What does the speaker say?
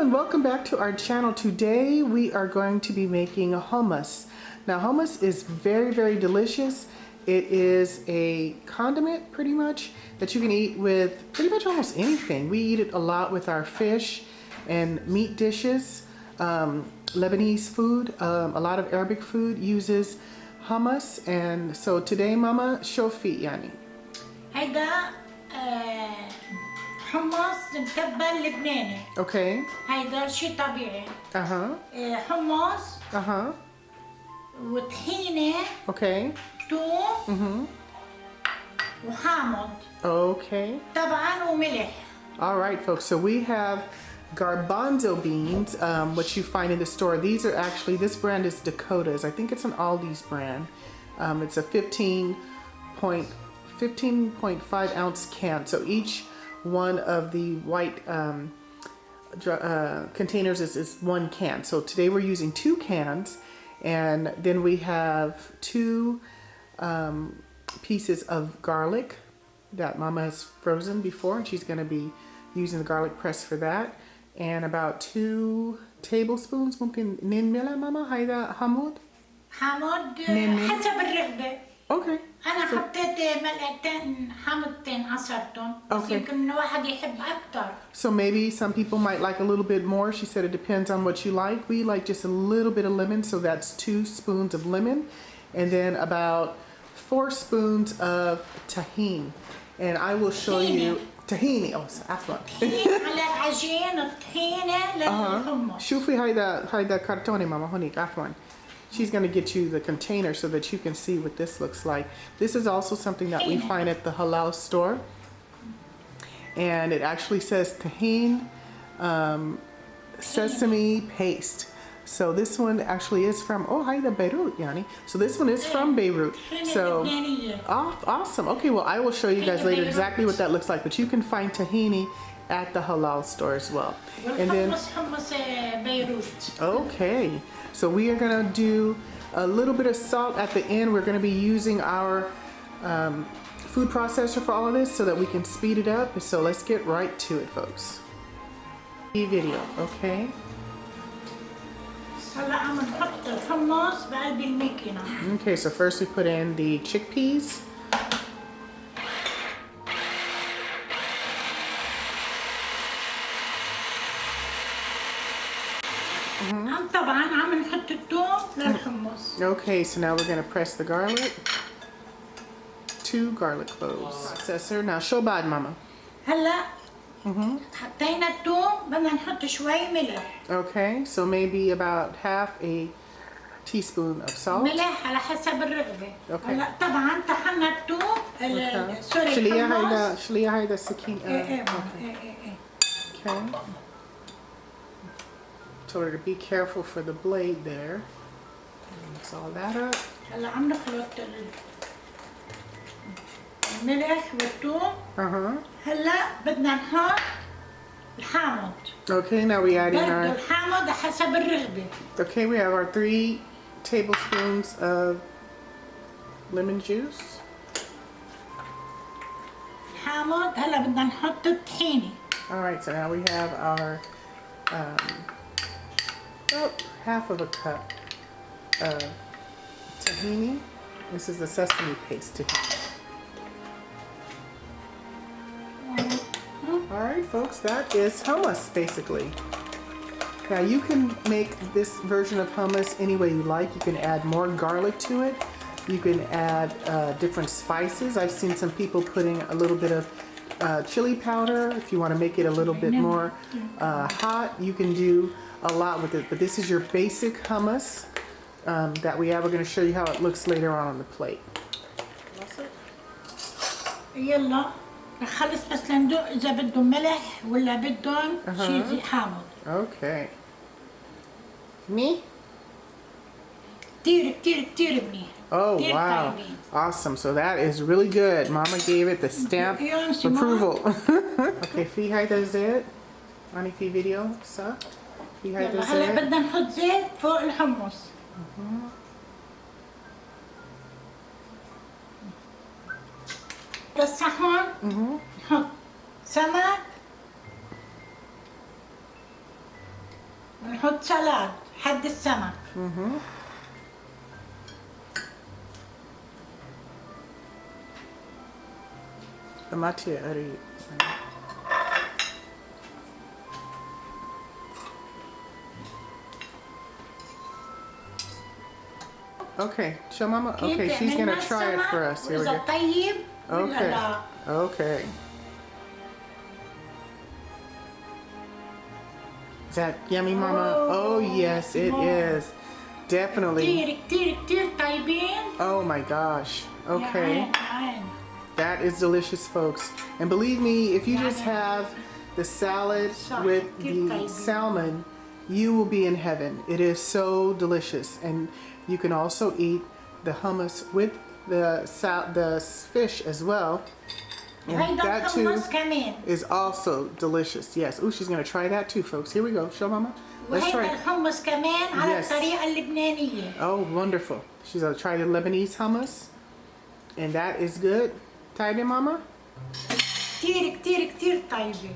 and welcome back to our channel. Today we are going to be making a hummus. Now hummus is very, very delicious. It is a condiment pretty much that you can eat with pretty much almost anything. We eat it a lot with our fish and meat dishes. Lebanese food, a lot of Arabic food uses hummus. And so today Mama shofi yani. هيدا حمص متبل لبناني. Okay. هيدا شي طبيعي. حمص. وطحينة. Okay. توم. وحامض. Okay. طبعا وملح. All right, folks. So we have garbanzo beans, which you find in the store. These are actually, this brand is Dakota's. I think it's an Aldi's brand. It's a 15.5 ounce can. So each one of the white containers is one can. So today we're using 2 cans, and then we have 2 pieces of garlic that Mama has frozen before, and she's going to be using the garlic press for that, and about 2 tablespoons. ممكن ننملها ماما هيدا حمض حسب الرغبة. Okay. أنا حطيت ملعقتين حامضتين عصرتهم. بس يمكن واحد يحب أكتر. So maybe some people might like a little bit more. She said it depends on what you like. We like just a little bit of lemon, so that's 2 spoons of lemon, and then about 4 spoons of tahini. And I will show you tahini. Oh, عفوا. على العجين الطحينة للحمص. شوفي هيدا كرتوني ماما هونيك عفوا. She's going to get you the container so that you can see what this looks like. This is also something that we find at the halal store. And it actually says tahini sesame paste. So this one actually is from, oh, Haida Beirut, Yani. So this one is from Beirut. So, awesome. Okay, well, I will show you guys later exactly what that looks like. But you can find tahini at the halal store as well. And then, okay. So we are going to do a little bit of salt at the end. We're going to be using our food processor for all of this so that we can speed it up. So let's get right to it, folks. Video, okay? Okay, so first we put in the chickpeas. Okay, so now we're going to press the garlic. 2 garlic cloves. Processor. Now show bad mama. هلا حطينا الثوم بدنا نحط شوي ملح. Okay, so maybe about half a teaspoon of salt. ملح على حسب الرغبة. Okay. هلا طبعا طحنا الثوم سوري شليها هيدا السكين. Okay. Told her to be careful for the blade there. Mix all that up. هلا عم نخلط الملح والثوم. هلا بدنا نحط الحامض. Okay, now we add in our الحامض حسب الرغبة. Okay, we have our 3 tablespoons of lemon juice. الحامض هلا بدنا نحط الطحينة. All right, so now we have our about half of a cup of tahini. This is the sesame paste tahini. Alright folks, that is hummus basically. Now you can make this version of hummus any way you like. You can add more garlic to it. You can add different spices. I've seen some people putting a little bit of chili powder. If you want to make it a little bit more hot, you can do a lot with it. But this is your basic hummus that we have. We're going to show you how it looks later on the plate. يلا نخلص بس لندوق إذا بدهم ملح ولا بدهم شيء زي حامض. Okay. Me? كتير منيح. Oh wow. Awesome. So that is really good. Mama gave it the stamp approval. Okay, في هيدا الزيت. أنا في فيديو صح؟ في هيدا الزيت. هلا بدنا نحط زيت فوق الحمص. بالصحن نحط سمك نحط سلاد حد السمك. ماتي أريد. Okay, show Mama. Okay, she's gonna try it for us. Here we go. طيب ولا Okay. لا؟ Okay. Is that yummy, Mama? Oh, yes, it is. Definitely. كتير كتير كتير طيبين. Oh my gosh. Okay. يا عين. That is delicious, folks. And believe me, if you just have the salad with the salmon, you will be in heaven. It is so delicious. And you can also eat the hummus with the fish as well. And that too is also delicious. Yes. Ooh, she's going to try that too, folks. Here we go. Show Mama. Let's try it. الحمص كمان على الطريقة اللبنانية. Oh, wonderful. She's going to try the Lebanese hummus. And that is good. طيبة Mama? كتير كتير كتير طيبة.